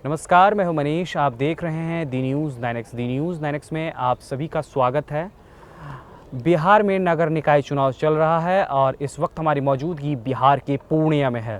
नमस्कार, मैं हूं मनीष। आप देख रहे हैं दी न्यूज़ 9X। दी न्यूज़ 9X में आप सभी का स्वागत है। बिहार में नगर निकाय चुनाव चल रहा है और इस वक्त हमारी मौजूदगी बिहार के पूर्णिया में है।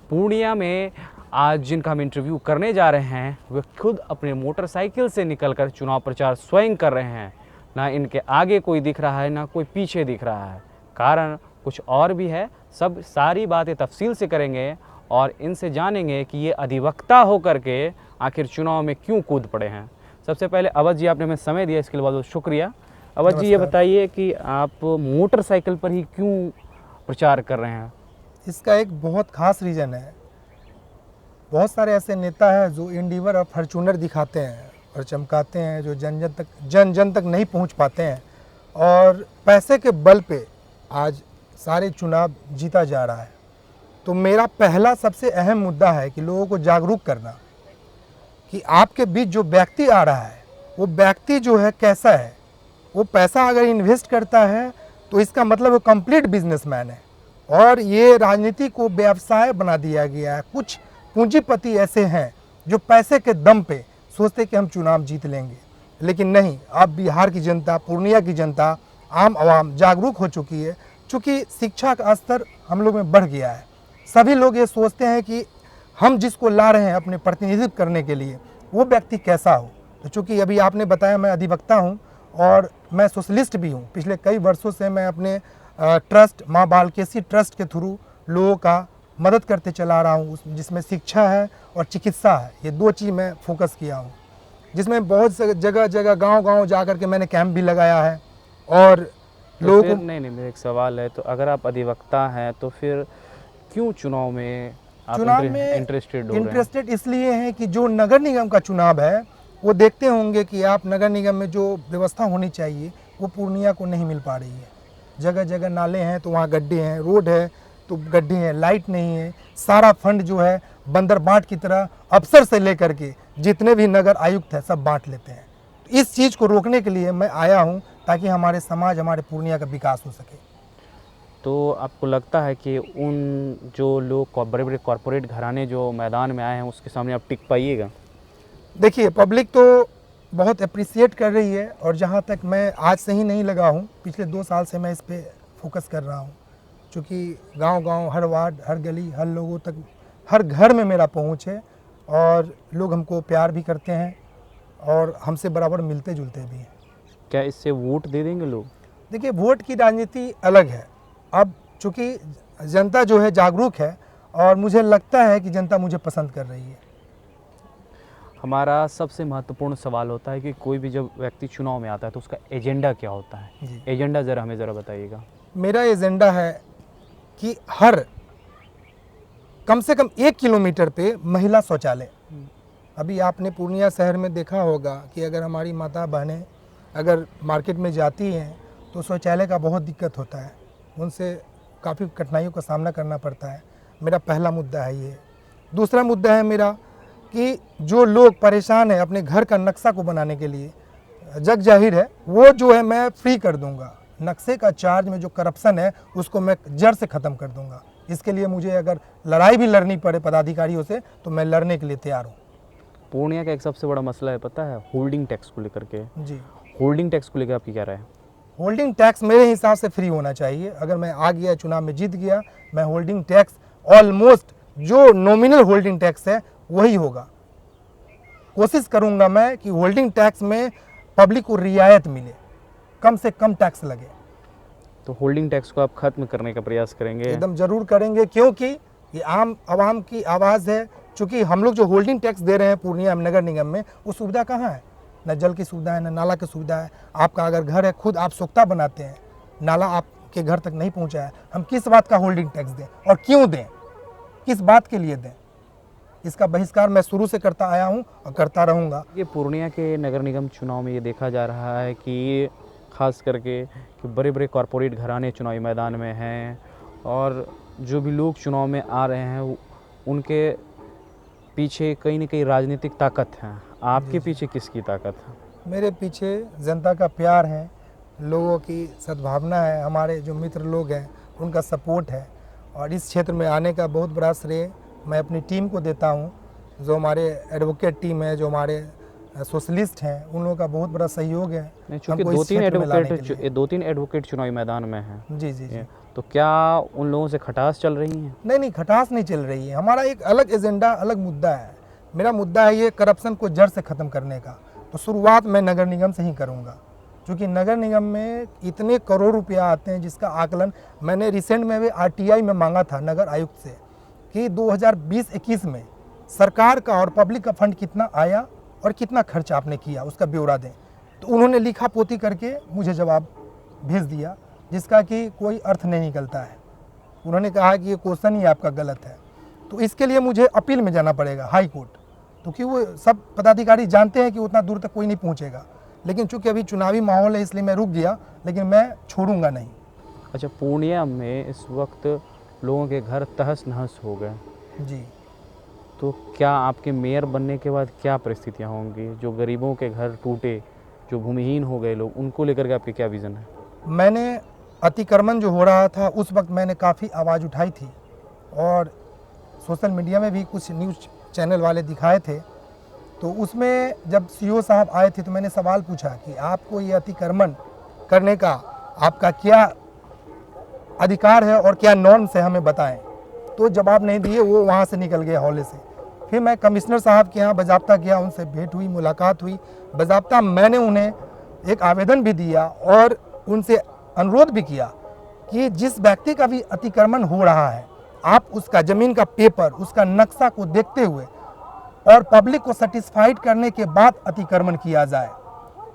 पूर्णिया में आज जिनका हम इंटरव्यू करने जा रहे हैं वे खुद अपने मोटरसाइकिल से निकलकर चुनाव प्रचार स्वयं कर रहे हैं। ना इनके आगे कोई दिख रहा है, ना कोई पीछे दिख रहा है। कारण कुछ और भी है। सब सारी बातें तफसील से करेंगे और इनसे जानेंगे कि ये अधिवक्ता होकर के आखिर चुनाव में क्यों कूद पड़े हैं। सबसे पहले अवध जी, आपने हमें समय दिया, इसके लिए बहुत बहुत शुक्रिया। अवध जी, ये बताइए कि आप मोटरसाइकिल पर ही क्यों प्रचार कर रहे हैं? इसका एक बहुत खास रीज़न है। बहुत सारे ऐसे नेता हैं जो इंडिवर और फॉर्च्यूनर दिखाते हैं और चमकाते हैं, जो जन जन तक नहीं पहुंच पाते हैं और पैसे के बल पे आज सारे चुनाव जीता जा रहा है। तो मेरा पहला सबसे अहम मुद्दा है कि लोगों को जागरूक करना कि आपके बीच जो व्यक्ति आ रहा है वो व्यक्ति जो है कैसा है। वो पैसा अगर इन्वेस्ट करता है तो इसका मतलब वो कंप्लीट बिजनेसमैन है और ये राजनीति को व्यवसाय बना दिया गया है। कुछ पूंजीपति ऐसे हैं जो पैसे के दम पे सोचते कि हम चुनाव जीत लेंगे, लेकिन नहीं। अब बिहार की जनता, पूर्णिया की जनता, आम आवाम जागरूक हो चुकी है। चूँकि शिक्षा का स्तर हम लोग में बढ़ गया है। सभी लोग ये सोचते हैं कि हम जिसको ला रहे हैं अपने प्रतिनिधित्व करने के लिए वो व्यक्ति कैसा हो। तो चूँकि अभी आपने बताया मैं अधिवक्ता हूँ और मैं सोशलिस्ट भी हूँ। पिछले कई वर्षों से मैं अपने ट्रस्ट माँ बालकेसी ट्रस्ट के थ्रू लोगों का मदद करते चला रहा हूँ, जिसमें शिक्षा है और चिकित्सा है। ये दो चीज़ मैं फोकस किया हूँ, जिसमें बहुत जगह जगह गांव-गांव जा कर के मैंने कैंप भी लगाया है और तो लोगों फिर को नहीं, मेरा एक सवाल है। तो अगर आप अधिवक्ता हैं तो फिर क्यों चुनाव में आप चुनाव में इंटरेस्टेड हो रहे हैं? इंटरेस्टेड इसलिए हैं कि जो नगर निगम का चुनाव है वो देखते होंगे कि आप नगर निगम में जो व्यवस्था होनी चाहिए वो पूर्णिया को नहीं मिल पा रही है। जगह जगह नाले हैं तो वहाँ गड्ढे हैं, रोड है तो गड्ढे हैं, लाइट नहीं है। सारा फंड जो है बंदरबाट की तरह अफसर से लेकर के जितने भी नगर आयुक्त हैं सब बांट लेते हैं। इस चीज़ को रोकने के लिए मैं आया हूँ ताकि हमारे समाज, हमारे पूर्णिया का विकास हो सके। तो आपको लगता है कि उन जो लोग बड़े बड़े कॉरपोरेट घराने जो मैदान में आए हैं उसके सामने आप टिक पाइएगा? देखिए, पब्लिक तो बहुत अप्रिसिएट कर रही है और जहाँ तक मैं आज से ही नहीं लगा हूँ, पिछले 2 साल से मैं इस पे फोकस कर रहा हूँ। चूँकि गांव-गांव, हर वार्ड, हर गली, हर लोगों तक, हर घर में मेरा पहुँच है और लोग हमको प्यार भी करते हैं और हमसे बराबर मिलते-जुलते भी हैं। क्या इससे वोट दे देंगे लोग? देखिए, वोट की राजनीति अलग है। अब चूँकि जनता जो है जागरूक है और मुझे लगता है कि जनता मुझे पसंद कर रही है। हमारा सबसे महत्वपूर्ण सवाल होता है कि कोई भी जब व्यक्ति चुनाव में आता है तो उसका एजेंडा क्या होता है? जी। एजेंडा हमें ज़रा बताइएगा। मेरा एजेंडा है कि हर कम से कम 1 किलोमीटर पे महिला शौचालय। अभी आपने पूर्णिया शहर में देखा होगा कि अगर हमारी माता बहनें अगर मार्केट में जाती हैं तो शौचालय का बहुत दिक्कत होता है, उनसे काफ़ी कठिनाइयों का सामना करना पड़ता है। मेरा पहला मुद्दा है ये। दूसरा मुद्दा है मेरा कि जो लोग परेशान हैं अपने घर का नक्शा को बनाने के लिए, जग जाहिर है वो जो है मैं फ्री कर दूंगा। नक्शे का चार्ज में जो करप्शन है उसको मैं जड़ से ख़त्म कर दूंगा। इसके लिए मुझे अगर लड़ाई भी लड़नी पड़े पदाधिकारियों से तो मैं लड़ने के लिए तैयार हूँ। पूर्णिया का एक सबसे बड़ा मसला है, पता है, होल्डिंग टैक्स को लेकर के। जी, होल्डिंग टैक्स को लेकर आपकी क्या राय है? होल्डिंग टैक्स मेरे हिसाब से फ्री होना चाहिए। अगर मैं आ गया चुनाव में जीत गया, मैं होल्डिंग टैक्स ऑलमोस्ट जो नॉमिनल होल्डिंग टैक्स है वही होगा। कोशिश करूंगा मैं कि होल्डिंग टैक्स में पब्लिक को रियायत मिले, कम से कम टैक्स लगे। तो होल्डिंग टैक्स को आप खत्म करने का प्रयास करेंगे? एकदम ज़रूर करेंगे, क्योंकि ये आम आवाम की आवाज़ है। चूँकि हम लोग जो होल्डिंग टैक्स दे रहे हैं पूर्णिया नगर निगम में, वो सुविधा कहाँ है? न जल की सुविधा है, न नाला की सुविधा है। आपका अगर घर है, खुद आप सोख्ता बनाते हैं, नाला आपके घर तक नहीं पहुँचा है, हम किस बात का होल्डिंग टैक्स दें और क्यों दें, किस बात के लिए दें? इसका बहिष्कार मैं शुरू से करता आया हूँ और करता रहूँगा। ये पूर्णिया के नगर निगम चुनाव में ये देखा जा रहा है कि खास करके कि बड़े बड़े कॉरपोरेट घराने चुनावी मैदान में हैं और जो भी लोग चुनाव में आ रहे हैं उनके पीछे कहीं ना कहीं राजनीतिक ताकत है। आपके पीछे किसकी ताकत है? मेरे पीछे जनता का प्यार है, लोगों की सद्भावना है, हमारे जो मित्र लोग हैं उनका सपोर्ट है और इस क्षेत्र में आने का बहुत बड़ा श्रेय मैं अपनी टीम को देता हूँ जो हमारे एडवोकेट टीम है, जो हमारे सोशलिस्ट हैं, उन लोगों का बहुत बड़ा सहयोग है। नहीं, चूंकि हमको इस क्षेत्र में लाने के लिए। दो तीन एडवोकेट चुनावी मैदान में हैं, जी जी जी। तो क्या उन लोगों से खटास चल रही है? नहीं नहीं, खटास नहीं चल रही है। हमारा एक अलग एजेंडा, अलग मुद्दा है। मेरा मुद्दा है ये करप्शन को जड़ से ख़त्म करने का। तो शुरुआत मैं नगर निगम से ही करूँगा, क्योंकि नगर निगम में इतने करोड़ रुपया आते हैं जिसका आकलन मैंने रिसेंट में भी आरटीआई में मांगा था नगर आयुक्त से कि 2020-21 में सरकार का और पब्लिक का फंड कितना आया और कितना खर्च आपने किया, उसका ब्यौरा दें। तो उन्होंने लिखा पोती करके मुझे जवाब भेज दिया, जिसका कि कोई अर्थ नहीं निकलता है। उन्होंने कहा कि ये क्वेश्चन ही आपका गलत है। तो इसके लिए मुझे अपील में जाना पड़ेगा हाई कोर्ट, क्योंकि वो सब पदाधिकारी जानते हैं कि उतना दूर तक कोई नहीं पहुंचेगा। लेकिन चूंकि अभी चुनावी माहौल है इसलिए मैं रुक गया, लेकिन मैं छोड़ूंगा नहीं। अच्छा, पूर्णिया में इस वक्त लोगों के घर तहस नहस हो गए जी। तो क्या आपके मेयर बनने के बाद क्या परिस्थितियां होंगी? जो गरीबों के घर टूटे, जो भूमिहीन हो गए लोग, उनको लेकर के आपके क्या विज़न है? मैंने अतिक्रमण जो हो रहा था उस वक्त मैंने काफ़ी आवाज़ उठाई थी और सोशल मीडिया में भी कुछ न्यूज़ चैनल वाले दिखाए थे। तो उसमें जब सीओ साहब आए थे तो मैंने सवाल पूछा कि आपको ये अतिक्रमण करने का आपका क्या अधिकार है और क्या नॉर्म्स है, हमें बताएं। तो जवाब नहीं दिए, वो वहाँ से निकल गए हौले से। फिर मैं कमिश्नर साहब के यहाँ बाज़ाब्ता गया, उनसे भेंट हुई, मुलाकात हुई। बाज़ाब्ता मैंने उन्हें एक आवेदन भी दिया और उनसे अनुरोध भी किया कि जिस व्यक्ति का भी अतिक्रमण हो रहा है, आप उसका ज़मीन का पेपर, उसका नक्शा को देखते हुए और पब्लिक को सेटिस्फाइड करने के बाद अतिक्रमण किया जाए।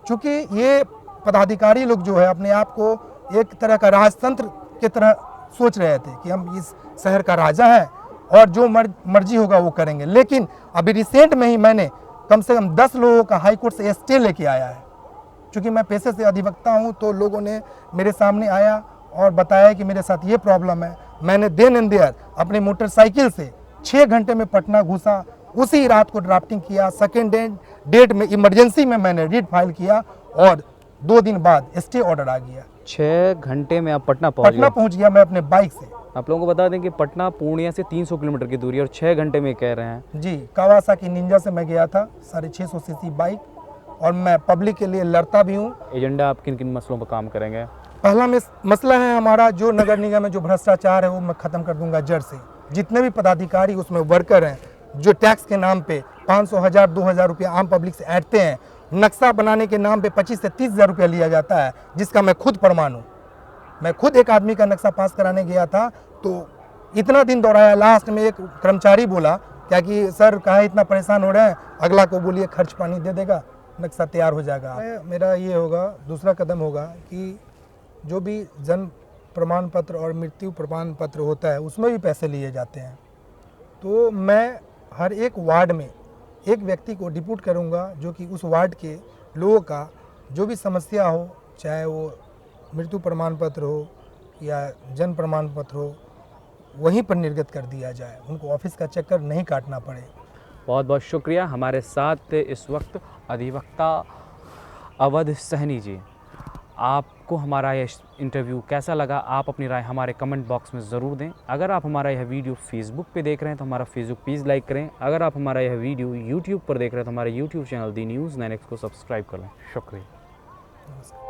चूँकि ये पदाधिकारी लोग जो है अपने आप को एक तरह का राजतंत्र की तरह सोच रहे थे कि हम इस शहर का राजा है और जो मर्जी होगा वो करेंगे। लेकिन अभी रिसेंट में ही मैंने कम से कम 10 लोगों का हाई कोर्ट से स्टे लेके आया है। चूँकि मैं पेशे से अधिवक्ता हूँ, तो लोगों ने मेरे सामने आया और बताया कि मेरे साथ ये प्रॉब्लम है। मैंने देन एंड देयर अपनी मोटरसाइकिल से 6 घंटे में पटना घुसा, उसी रात को ड्राफ्टिंग किया, सेकेंड डेट में इमरजेंसी में मैंने रीड फाइल किया और 2 दिन बाद स्टे ऑर्डर आ गया। 6 घंटे में आप पटना पहुंच गया मैं अपने बाइक से। आप लोगों को बता दें कि पटना पूर्णिया से 300 किलोमीटर की दूरी और 6 घंटे में कह रहे हैं। जी, कावासाकी निंजा से मैं गया था, 650 सीसी बाइक, और मैं पब्लिक के लिए लड़ता भी हूँ। एजेंडा आप किन किन मसलों पर काम करेंगे? पहला मसला है हमारा जो नगर निगम में जो भ्रष्टाचार है वो मैं ख़त्म कर दूंगा जड़ से। जितने भी पदाधिकारी उसमें वर्कर हैं जो टैक्स के नाम पे 500, 1000, 2000 रुपया आम पब्लिक से ऐंठते हैं, नक्शा बनाने के नाम पे 25 से 30 हज़ार रुपया लिया जाता है, जिसका मैं खुद प्रमाण हूँ। मैं खुद एक आदमी का नक्शा पास कराने गया था तो इतना दिन दौड़ाया, लास्ट में एक कर्मचारी बोला क्या कि सर कहाँ इतना परेशान हो रहे हैं, अगला को बोलिए खर्च पानी दे देगा, नक्शा तैयार हो जाएगा। मेरा ये होगा, दूसरा कदम होगा कि जो भी जन्म प्रमाण पत्र और मृत्यु प्रमाण पत्र होता है उसमें भी पैसे लिए जाते हैं। तो मैं हर एक वार्ड में एक व्यक्ति को डिप्यूट करूंगा जो कि उस वार्ड के लोगों का जो भी समस्या हो, चाहे वो मृत्यु प्रमाण पत्र हो या जन्म प्रमाण पत्र हो, वहीं पर निर्गत कर दिया जाए, उनको ऑफिस का चक्कर नहीं काटना पड़े। बहुत बहुत शुक्रिया। हमारे साथ इस वक्त अधिवक्ता अवध सहनी जी। आपको हमारा यह इंटरव्यू कैसा लगा, आप अपनी राय हमारे कमेंट बॉक्स में ज़रूर दें। अगर आप हमारा यह वीडियो फेसबुक पे देख रहे हैं तो हमारा फेसबुक पेज लाइक करें। अगर आप हमारा यह वीडियो यूट्यूब पर देख रहे हैं तो हमारे यूट्यूब चैनल दी न्यूज़ 9X को सब्सक्राइब कर लें। शुक्रिया। नमस्कार।